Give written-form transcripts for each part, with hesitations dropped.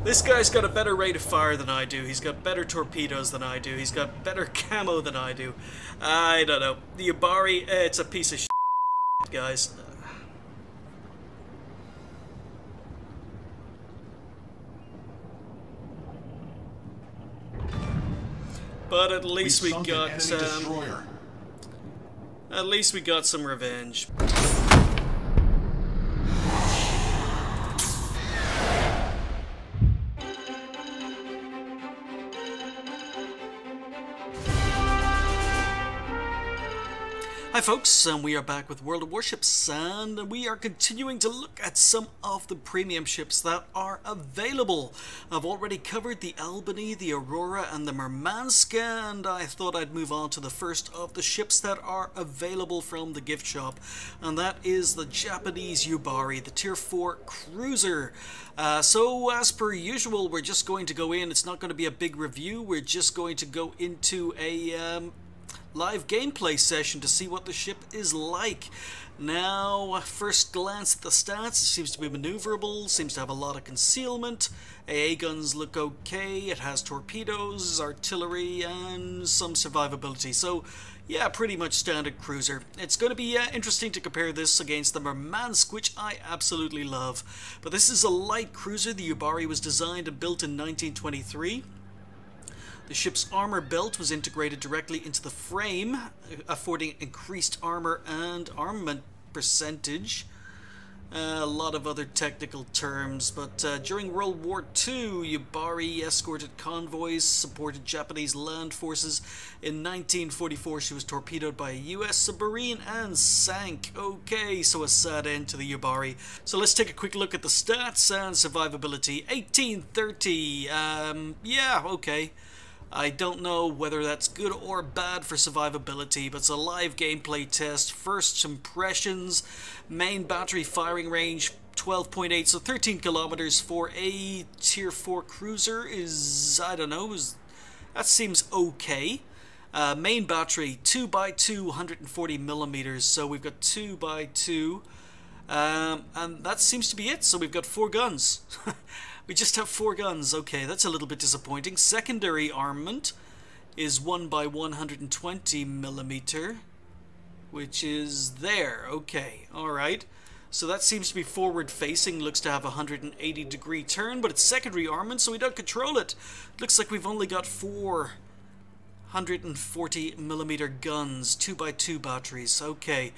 This guy's got a better rate of fire than I do. He's got better torpedoes than I do. He's got better camo than I do. I don't know. The Yubari, it's a piece of shit, guys. But at least we got at least we got some revenge. Hi folks, and we are back with World of Warships, and we are continuing to look at some of the premium ships that are available. I've already covered the Albany, the Aurora, and the Murmansk, and I thought I'd move on to the first of the ships that are available from the gift shop, and that is the Japanese Yubari, the Tier 4 cruiser. So as per usual, we're just going to go in. It's not going to be a big review. We're just going to go into a live gameplay session to see what the ship is like. Now, first glance at the stats, it seems to be maneuverable, seems to have a lot of concealment. AA guns look okay, it has torpedoes, artillery, and some survivability. So, yeah, pretty much standard cruiser. It's going to be interesting to compare this against the Murmansk, which I absolutely love. But this is a light cruiser. The Yubari was designed and built in 1923. The ship's armor belt was integrated directly into the frame, affording increased armor and armament percentage. A lot of other technical terms, but during World War II, Yubari escorted convoys, supported Japanese land forces. In 1944, she was torpedoed by a US submarine and sank. Okay, so a sad end to the Yubari. So let's take a quick look at the stats and survivability. 1830, yeah, okay. I don't know whether that's good or bad for survivability, but it's a live gameplay test. First impressions, main battery firing range 12.8, so 13 kilometers for a Tier 4 cruiser is, I don't know, that seems okay. Main battery 2x2, 140 millimeters, so we've got 2x2, and that seems to be it. So we've got 4 guns. We just have 4 guns. Okay, that's a little bit disappointing. Secondary armament is 1x 120 millimeter, which is there. Okay, alright. So that seems to be forward facing, looks to have a 180-degree turn, but it's secondary armament, so we don't control it. Looks like we've only got 4 140 millimeter guns, 2x2 batteries. Okay,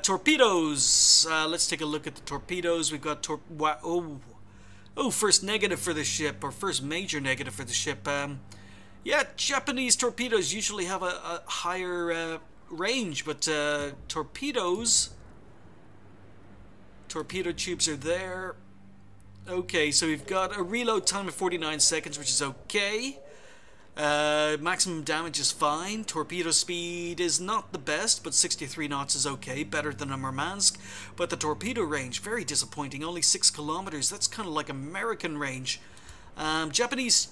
torpedoes. Let's take a look at the torpedoes. We've got first negative for the ship, or first major negative for the ship. Yeah, Japanese torpedoes usually have a higher range, but torpedo tubes are there. Okay, so we've got a reload time of 49 seconds, which is okay. Maximum damage is fine. Torpedo speed is not the best, but 63 knots is okay, better than a Murmansk. But the torpedo range, very disappointing, only 6 kilometers. That's kind of like American range. Japanese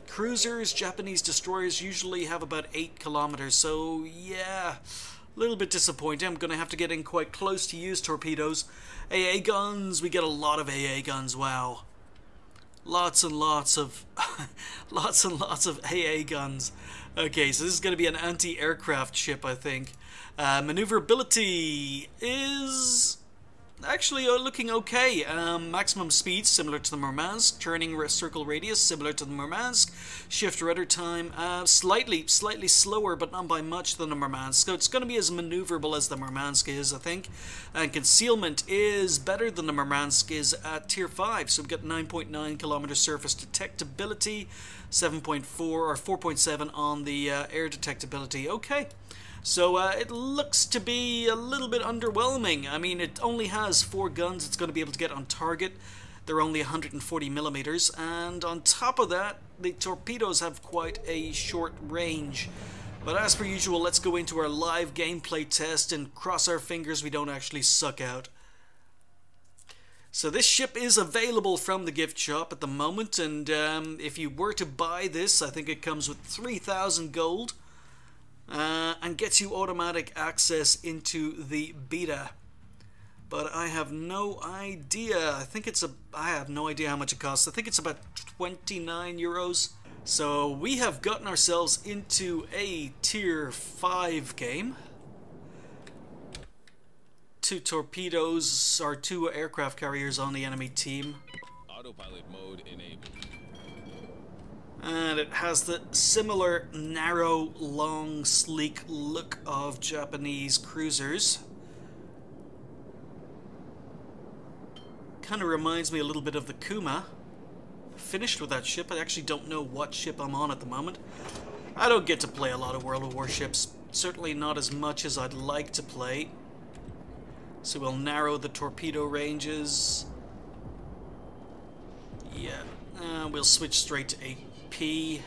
cruisers, Japanese destroyers usually have about 8 kilometers, so yeah, a little bit disappointing. I'm going to have to get in quite close to use torpedoes. AA guns, we get a lot of AA guns, wow. Lots and lots of lots and lots of AA guns. Okay, so this is going to be an anti-aircraft ship, I think. Maneuverability is actually looking okay. Maximum speed similar to the Murmansk. Turning circle radius similar to the Murmansk. Shift rudder time slightly slower, but not by much, than the Murmansk. So it's going to be as maneuverable as the Murmansk is, I think. And concealment is better than the Murmansk is at Tier 5. So we've got 9.9 kilometer surface detectability, 7.4 or 4.7 on the air detectability. Okay. So it looks to be a little bit underwhelming. I mean, it only has 4 guns it's going to be able to get on target. They're only 140 millimeters, and on top of that, the torpedoes have quite a short range. But as per usual, let's go into our live gameplay test and cross our fingers we don't actually suck out. So this ship is available from the gift shop at the moment, and if you were to buy this, I think it comes with 3,000 gold. And gets you automatic access into the beta. But I have no idea. I have no idea how much it costs. I think it's about 29 euros. So we have gotten ourselves into a tier 5 game. 2 torpedoes or 2 aircraft carriers on the enemy team. Autopilot mode enabled. And it has the similar narrow, long, sleek look of Japanese cruisers. Kind of reminds me a little bit of the Kuma. Finished with that ship. I actually don't know what ship I'm on at the moment. I don't get to play a lot of World of Warships. Certainly not as much as I'd like to play. So we'll narrow the torpedo ranges. Yeah, we'll switch straight to AP.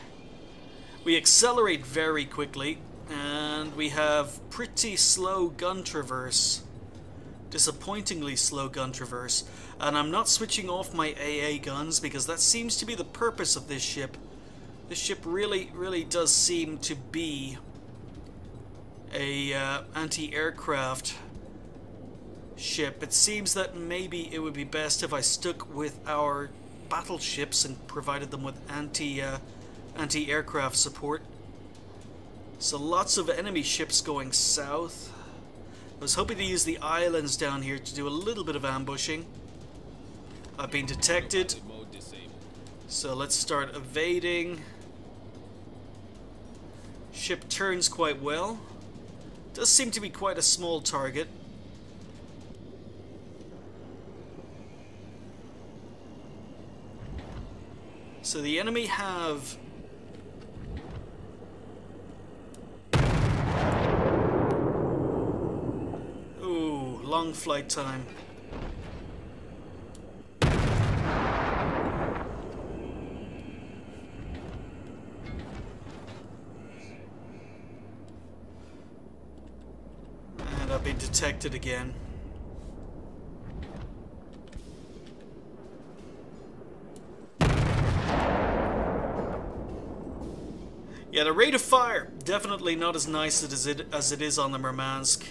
We accelerate very quickly, and we have pretty slow gun traverse. Disappointingly slow gun traverse. And I'm not switching off my AA guns because that seems to be the purpose of this ship. This ship really does seem to be a anti-aircraft ship. It seems that maybe it would be best if I stuck with our battleships and provided them with anti-aircraft support. So lots of enemy ships going south. I was hoping to use the islands down here to do a little bit of ambushing. I've been detected, so let's start evading. Ship turns quite well. Does seem to be quite a small target. So the enemy have long flight time. And I've been detected again. Yeah, the rate of fire, definitely not as nice as it is on the Murmansk.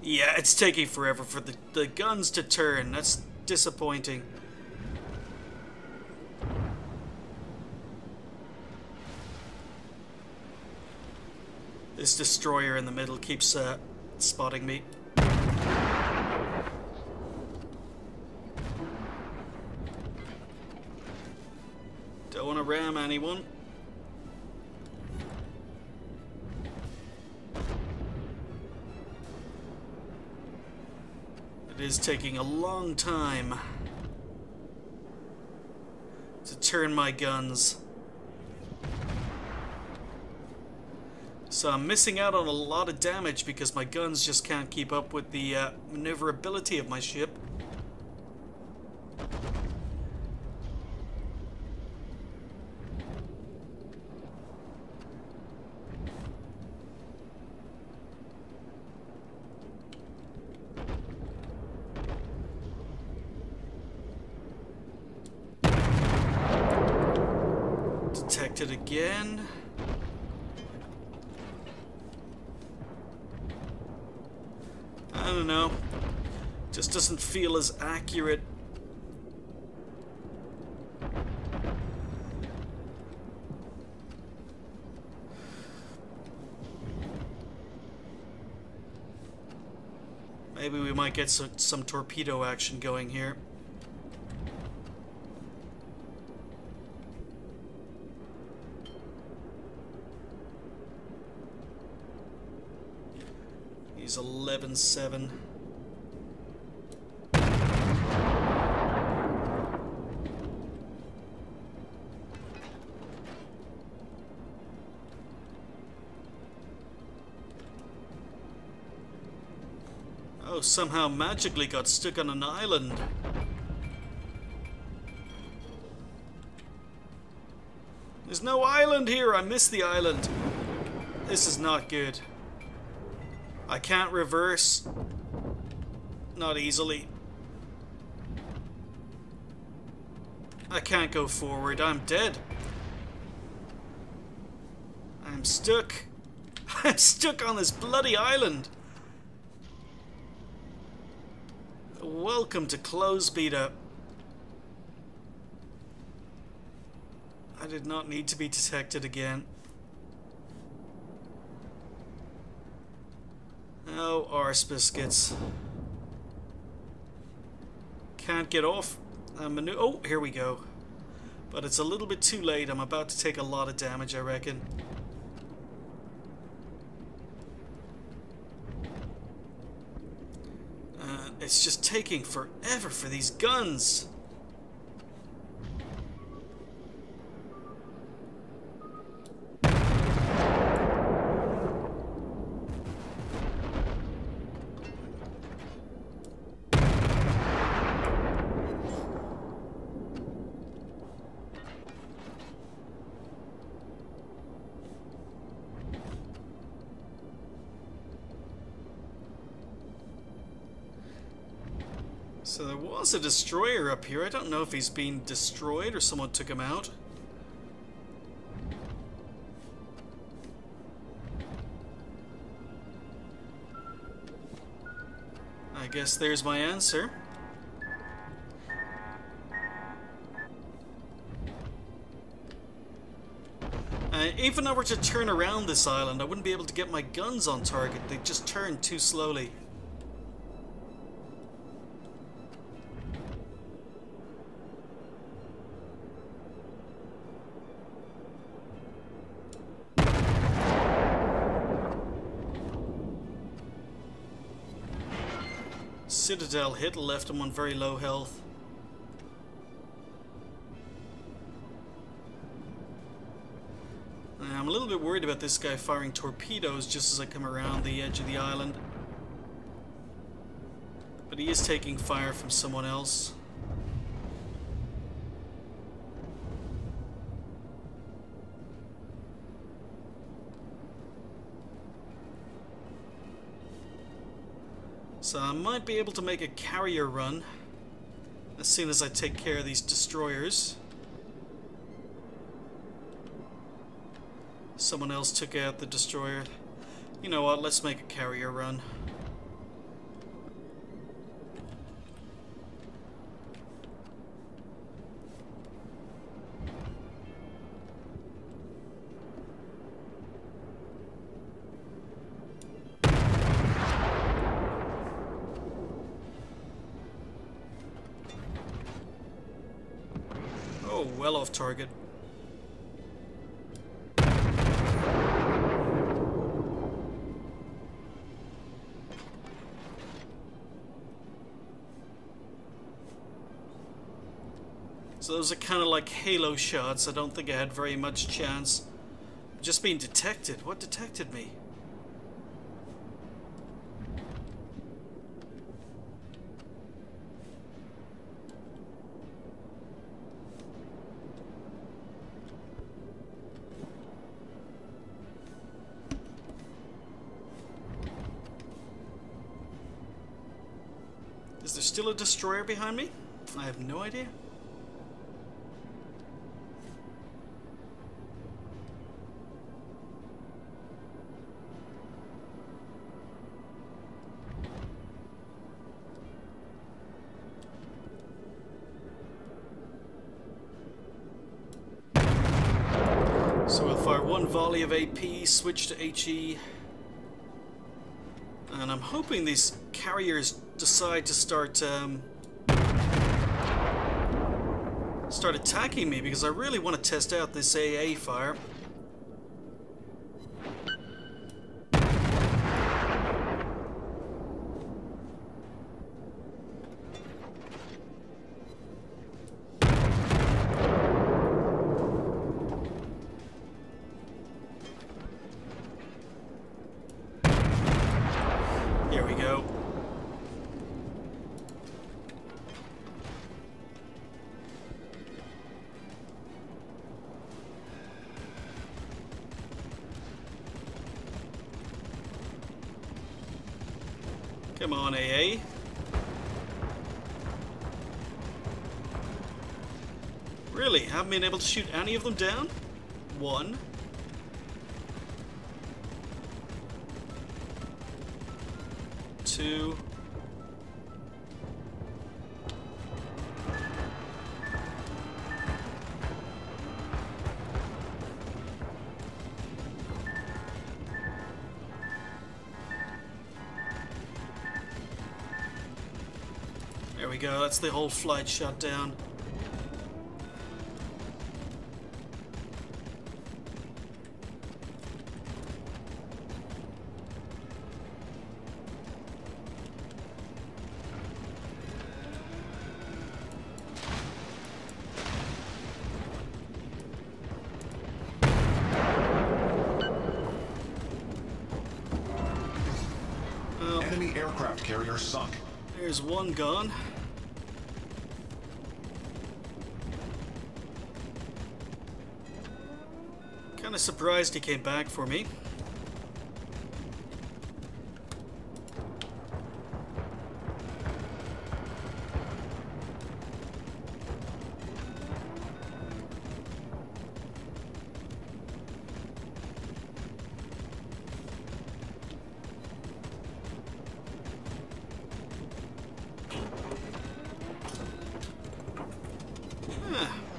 Yeah, it's taking forever for the guns to turn. That's disappointing. This destroyer in the middle keeps spotting me. Don't want to ram anyone. It is taking a long time to turn my guns. So I'm missing out on a lot of damage because my guns just can't keep up with the maneuverability of my ship. Detected again. I don't know. Just doesn't feel as accurate. Maybe we might get some torpedo action going here. He's 11-7. Oh, somehow magically got stuck on an island. There's no island here. I missed the island. This is not good. I can't reverse. Not easily. I can't go forward. I'm dead. I'm stuck. I'm stuck on this bloody island. Welcome to Close Beta. I did not need to be detected again. Oh, arse biscuits. Can't get off. Oh, here we go. But it's a little bit too late. I'm about to take a lot of damage, I reckon. It's just taking forever for these guns. So there was a destroyer up here. I don't know if he's been destroyed or someone took him out. I guess there's my answer. Even if I were to turn around this island, I wouldn't be able to get my guns on target. They just turn too slowly. Citadel hit, left him on very low health. I'm a little bit worried about this guy firing torpedoes just as I come around the edge of the island. But he is taking fire from someone else. So I might be able to make a carrier run as soon as I take care of these destroyers. Someone else took out the destroyer. You know what, let's make a carrier run. Oh, well off target. So those are kind of like halo shots. I don't think I had very much chance. Just being detected. What detected me? Is there still a destroyer behind me? I have no idea. So we'll fire one volley of AP, switch to HE. And I'm hoping these carriers decide to start attacking me, because I really want to test out this AA fire. Here we go. Come on, AA. Really? Haven't been able to shoot any of them down? One. Two. There we go, that's the whole flight shot down. Enemy aircraft carrier sunk. There's one gone. Kinda surprised he came back for me.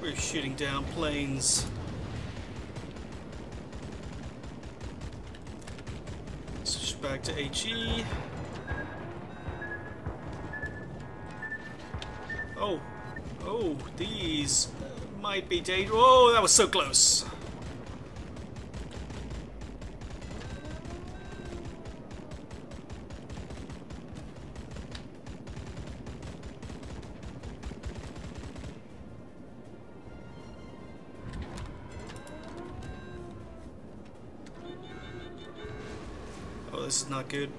We're shooting down planes. Switch back to HE. Oh, these might be dangerous. Oh, that was so close. Oh, this is not good.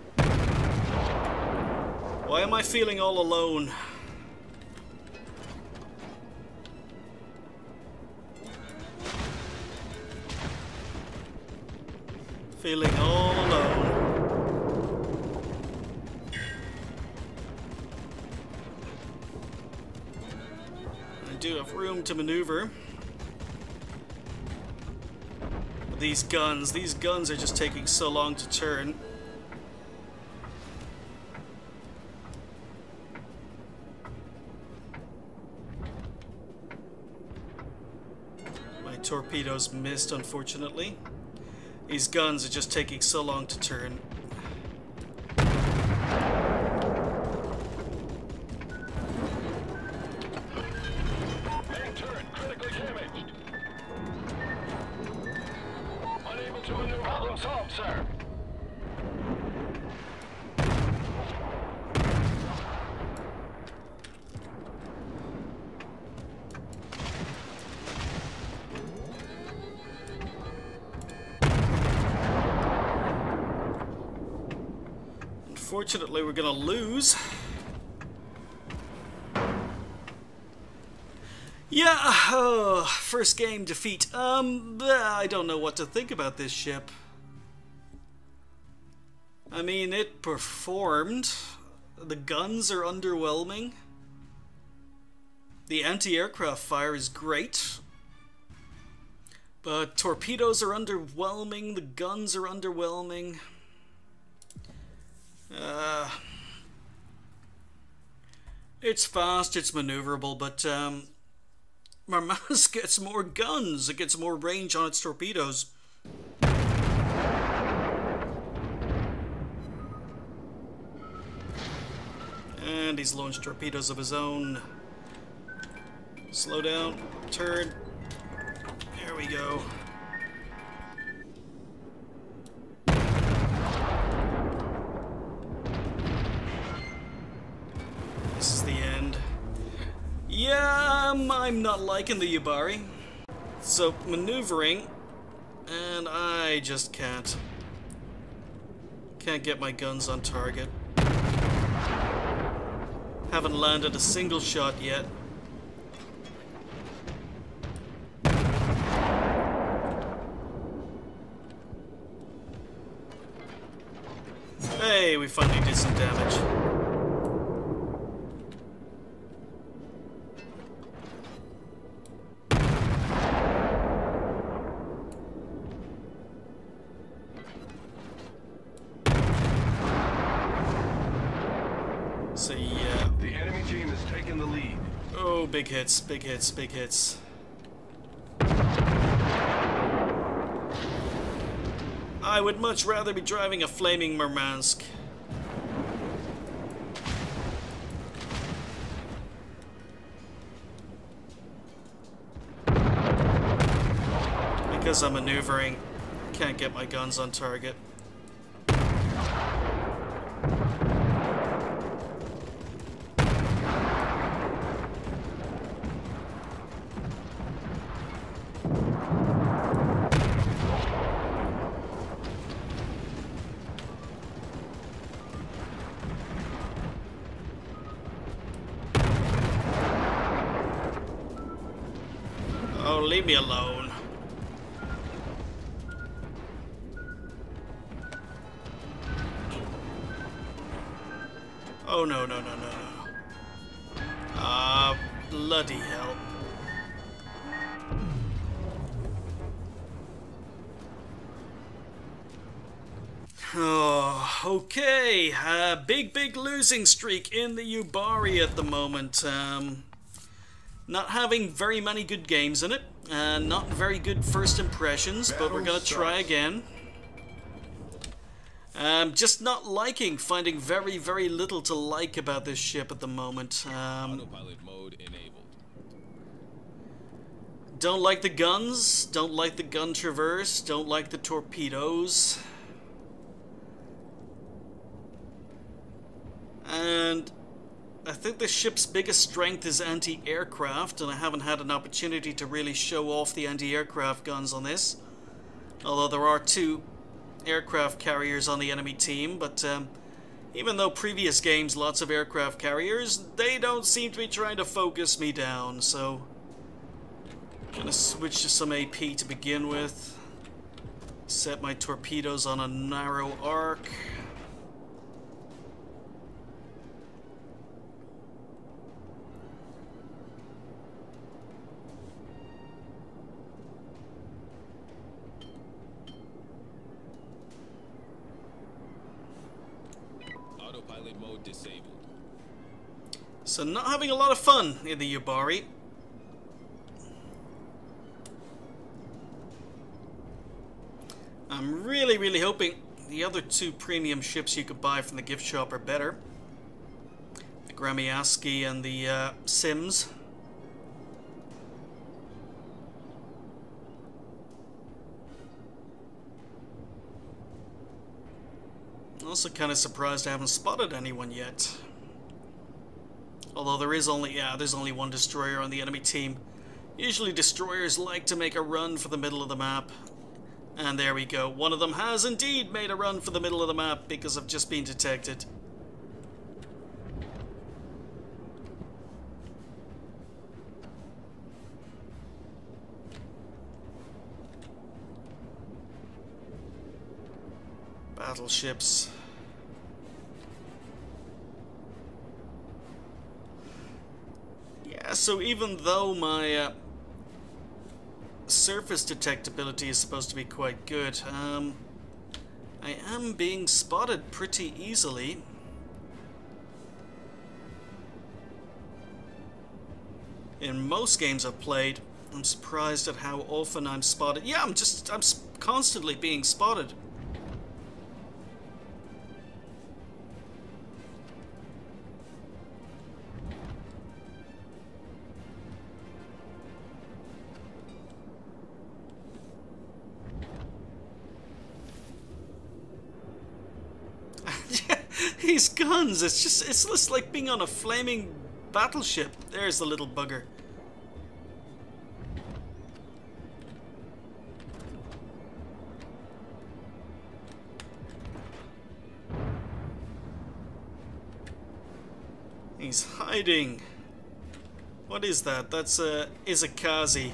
Why am I feeling all alone? Feeling all alone. I do have room to maneuver. But these guns are just taking so long to turn. My torpedoes missed, unfortunately. These guns are just taking so long to turn. Main turret critically damaged. Unable to maneuver. Problem solved, sir. Unfortunately, we're gonna lose. Yeah, first game defeat. I don't know what to think about this ship. I mean, it performed. The guns are underwhelming. The anti-aircraft fire is great. But torpedoes are underwhelming, the guns are underwhelming. It's fast, it's maneuverable, but Marmas gets more guns, it gets more range on its torpedoes. And he's launched torpedoes of his own. Slow down, turn. There we go. This is the end. Yeah, I'm not liking the Yubari. So, maneuvering, and I just can't get my guns on target. Haven't landed a single shot yet. Hey, we finally did some damage. So yeah. The enemy team has taken the lead. Oh, big hits, big hits, big hits. I would much rather be driving a flaming Murmansk. Because I'm maneuvering, can't get my guns on target. Oh, leave me alone. Oh, no, no, no, no, no. Ah, bloody hell. Oh, okay. Big losing streak in the Yubari at the moment. Not having very many good games in it, not very good first impressions, but we're gonna try again. Just not finding very little to like about this ship at the moment. Autopilot mode enabled. Don't like the guns, don't like the gun traverse, don't like the torpedoes. And I think the ship's biggest strength is anti-aircraft, and I haven't had an opportunity to really show off the anti-aircraft guns on this. Although there are 2 aircraft carriers on the enemy team, but even though previous games lots of aircraft carriers, they don't seem to be trying to focus me down, so I'm gonna switch to some AP to begin with. Set my torpedoes on a narrow arc. Autopilot mode disabled. So not having a lot of fun in the Yubari. I'm really hoping the other 2 premium ships you could buy from the gift shop are better. The Gramiaski and the Sims. Also kind of surprised I haven't spotted anyone yet. Although there's only 1 destroyer on the enemy team. Usually destroyers like to make a run for the middle of the map. And there we go. One of them has indeed made a run for the middle of the map because I've just been detected. Battleships. Yeah, so even though my surface detectability is supposed to be quite good, I am being spotted pretty easily. In most games I've played, I'm surprised at how often I'm spotted. Yeah, I'm constantly being spotted. These guns, it's just like being on a flaming battleship. There's the little bugger. He's hiding. What is that? That's a Izakazi.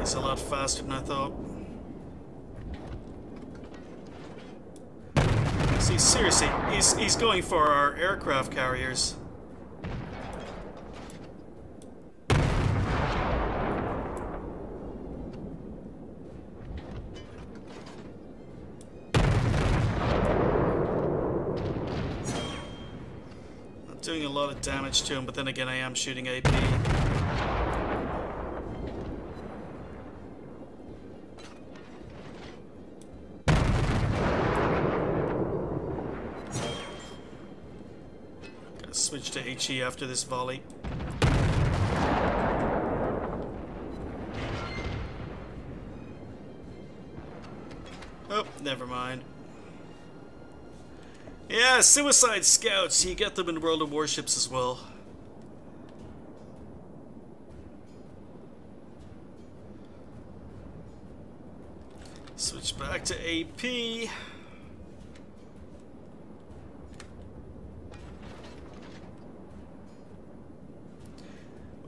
He's a lot faster than I thought. See, seriously, he's going for our aircraft carriers. I'm doing a lot of damage to him, but then again I am shooting AP. Switch to HE after this volley. Oh, never mind. Yeah, suicide scouts. You get them in World of Warships as well. Switch back to AP.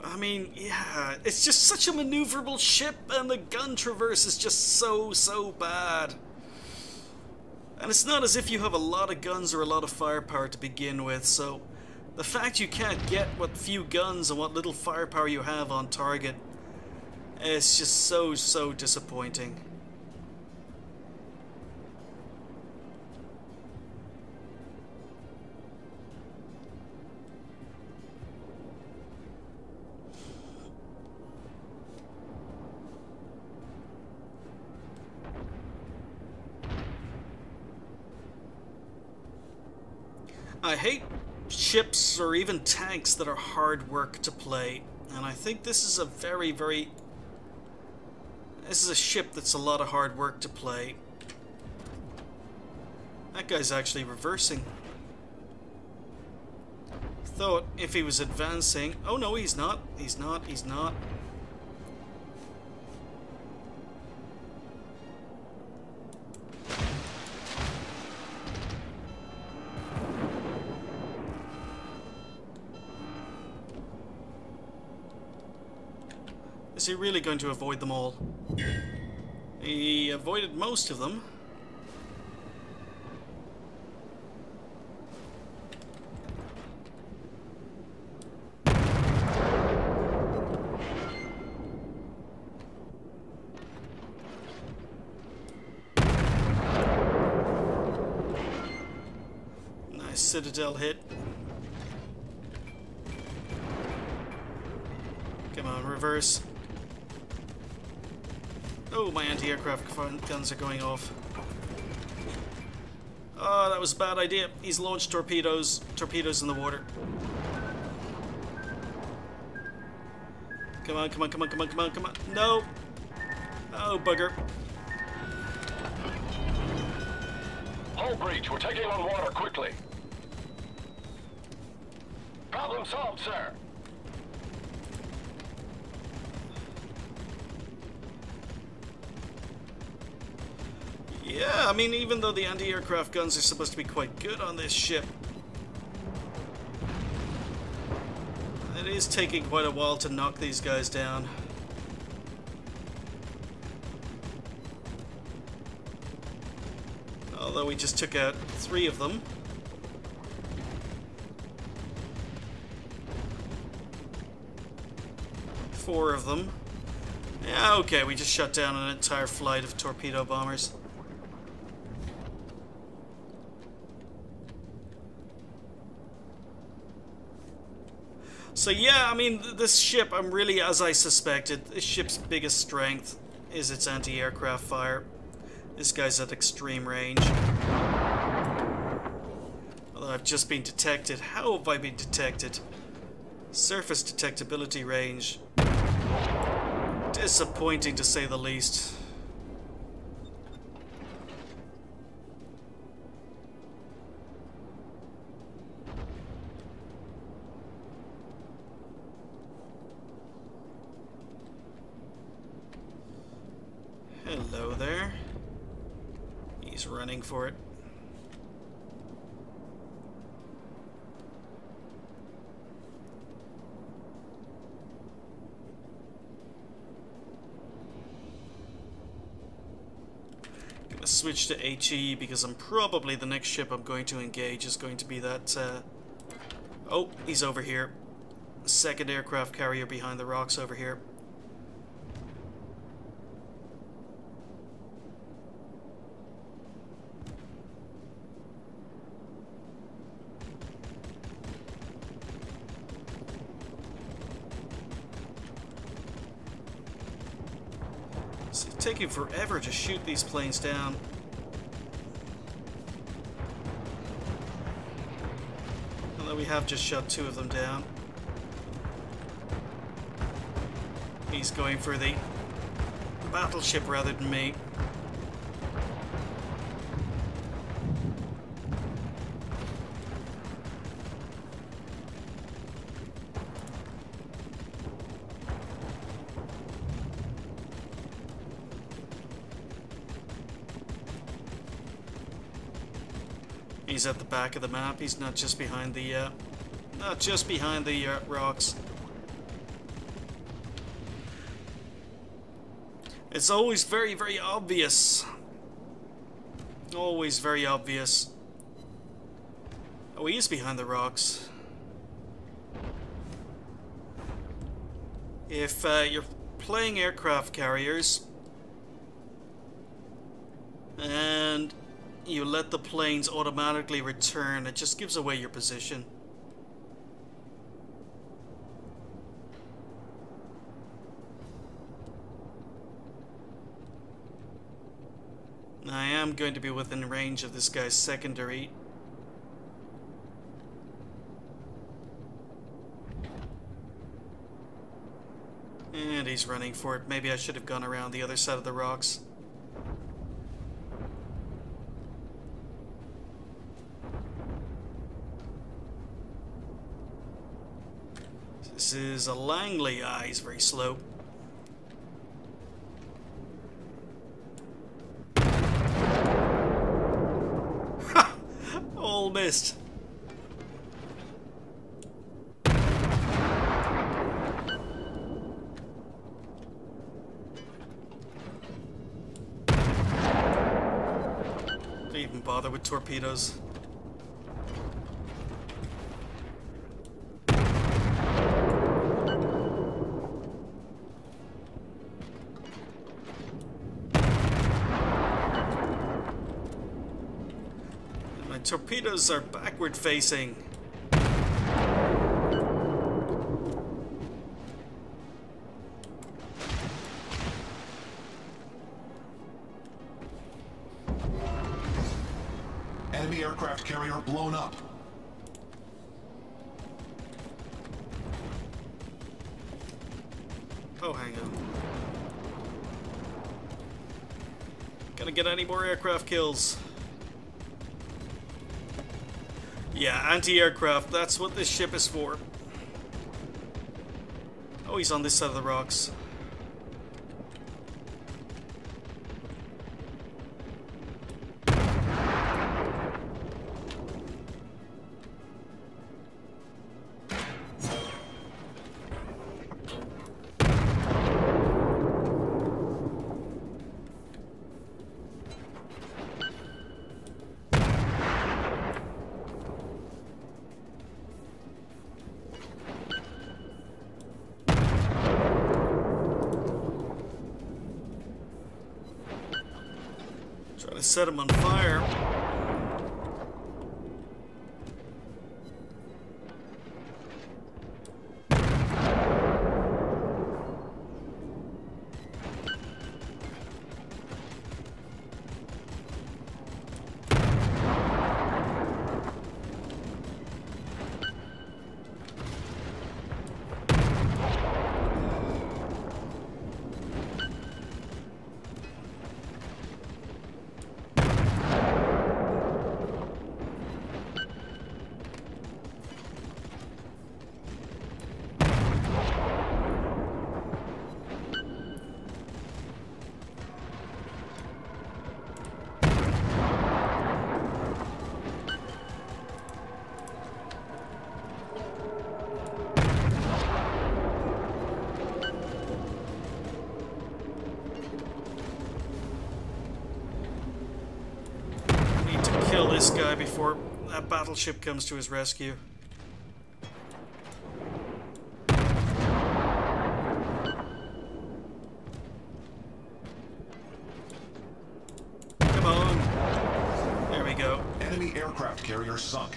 I mean, yeah, it's just such a maneuverable ship, and the gun traverse is just so bad. And it's not as if you have a lot of guns or a lot of firepower to begin with, so the fact you can't get what few guns and what little firepower you have on target is just so disappointing. I hate ships or even tanks that are hard work to play, and I think this is a this is a ship that's a lot of hard work to play. That guy's actually reversing. Thought if he was advancing... Oh no, he's not. He's not. Is he really going to avoid them all? He avoided most of them. Nice Citadel hit. Come on, reverse. Oh, my anti-aircraft guns are going off. Oh, that was a bad idea. He's launched torpedoes in the water. Come on. No! Oh, bugger. Hull breach, we're taking on water quickly. Problem solved, sir. Yeah, I mean, even though the anti-aircraft guns are supposed to be quite good on this ship, it is taking quite a while to knock these guys down. Although we just took out 3 of them. Four of them. Yeah, okay, we just shut down an entire flight of torpedo bombers. So yeah, I mean, this ship, I'm really, as I suspected, this ship's biggest strength is its anti-aircraft fire. This guy's at extreme range. Although I've just been detected. How have I been detected? Surface detectability range. Disappointing to say the least. Hello there. He's running for it. switch to HE because I'm probably the next ship I'm going to engage is going to be that... Oh, he's over here. Second aircraft carrier behind the rocks over here. It's taking forever to shoot these planes down. Although we have just shot 2 of them down. He's going for the battleship rather than me. He's at the back of the map. He's not just behind the rocks. It's always very, very obvious. Always very obvious. Oh, he is behind the rocks. If you're playing aircraft carriers and you let the planes automatically return, it just gives away your position. I am going to be within range of this guy's secondary. And he's running for it. Maybe I should have gone around the other side of the rocks. This is a Langley. Ah, he's very slow. Ha! All missed. Don't even bother with torpedoes. Torpedoes are backward facing. Enemy aircraft carrier blown up. Oh, hang on. Gonna get any more aircraft kills. Yeah, anti-aircraft, that's what this ship is for. Oh, he's on this side of the rocks. Trying to set him on fire. this guy before a battleship comes to his rescue. Come on. There we go. Enemy aircraft carrier sunk.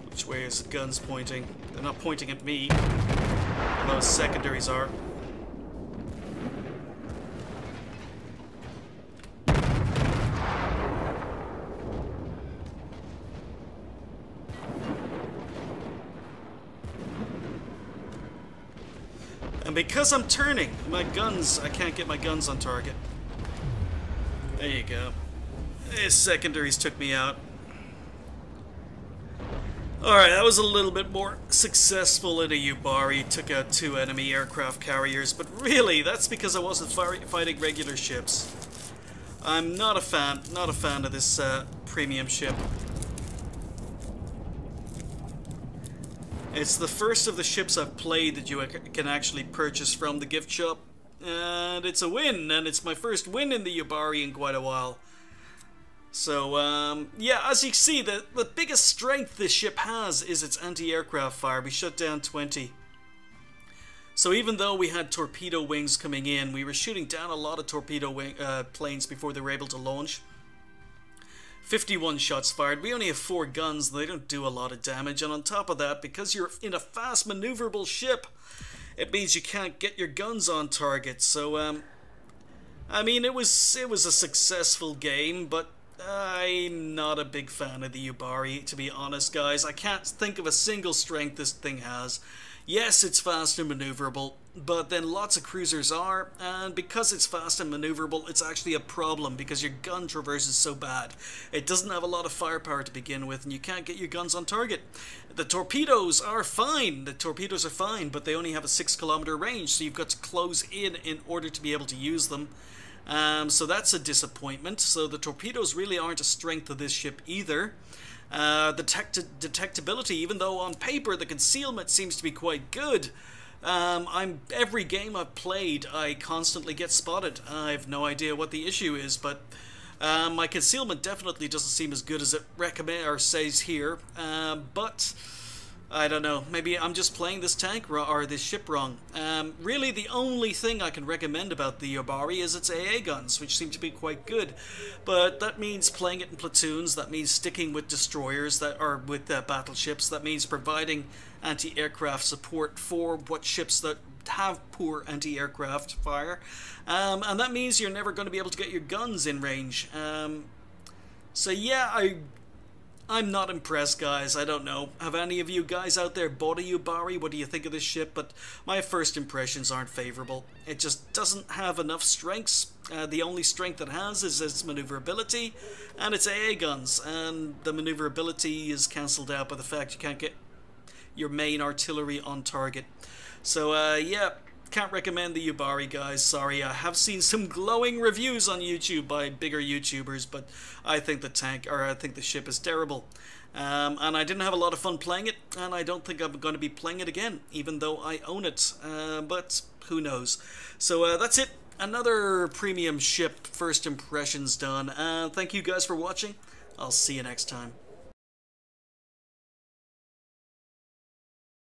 Which way is the guns pointing? They're not pointing at me. Those secondaries are. And because I'm turning, my guns, I can't get my guns on target. There you go. His secondaries took me out. Alright, that was a little bit more successful in a Yubari. Took out 2 enemy aircraft carriers, but really, that's because I wasn't fighting regular ships. I'm not a fan of this premium ship. It's the first of the ships I've played that you can actually purchase from the gift shop. And it's a win, and it's my first win in the Yubari in quite a while. So, yeah, as you can see, the biggest strength this ship has is its anti-aircraft fire. We shut down 20. So even though we had torpedo wings coming in, we were shooting down a lot of torpedo planes before they were able to launch. 51 shots fired. We only have 4 guns. They don't do a lot of damage. And on top of that, because you're in a fast maneuverable ship, it means you can't get your guns on target. So, I mean, it was a successful game, but I'm not a big fan of the Yubari, to be honest, guys. I can't think of a single strength this thing has. Yes, it's fast and maneuverable, but then lots of cruisers are, and because it's fast and maneuverable, it's actually a problem because your gun traverse is so bad. It doesn't have a lot of firepower to begin with, and you can't get your guns on target. The torpedoes are fine. The torpedoes are fine, but they only have a 6-kilometer range, so you've got to close in order to be able to use them. So that's a disappointment. So the torpedoes really aren't a strength of this ship either. The detectability, even though on paper the concealment seems to be quite good, every game I've played I constantly get spotted. I have no idea what the issue is, but my concealment definitely doesn't seem as good as it says here. But I don't know, maybe I'm just playing this tank or this ship wrong. Really, the only thing I can recommend about the Yubari is its AA guns, which seem to be quite good. But that means playing it in platoons, that means sticking with destroyers that are with battleships, that means providing anti-aircraft support for what ships that have poor anti-aircraft fire. And that means you're never going to be able to get your guns in range. So yeah, I'm not impressed, guys. I don't know. Have any of you guys out there bought a Yubari? What do you think of this ship? But my first impressions aren't favorable. It just doesn't have enough strengths. The only strength it has is its maneuverability and its AA guns. And the maneuverability is cancelled out by the fact you can't get your main artillery on target. So, yeah. Can't recommend the Yubari, guys. Sorry, I have seen some glowing reviews on YouTube by bigger YouTubers, but I think the ship is terrible. And I didn't have a lot of fun playing it, and I don't think I'm going to be playing it again, even though I own it. But who knows? So that's it. Another premium ship first impressions done. Thank you guys for watching. I'll see you next time.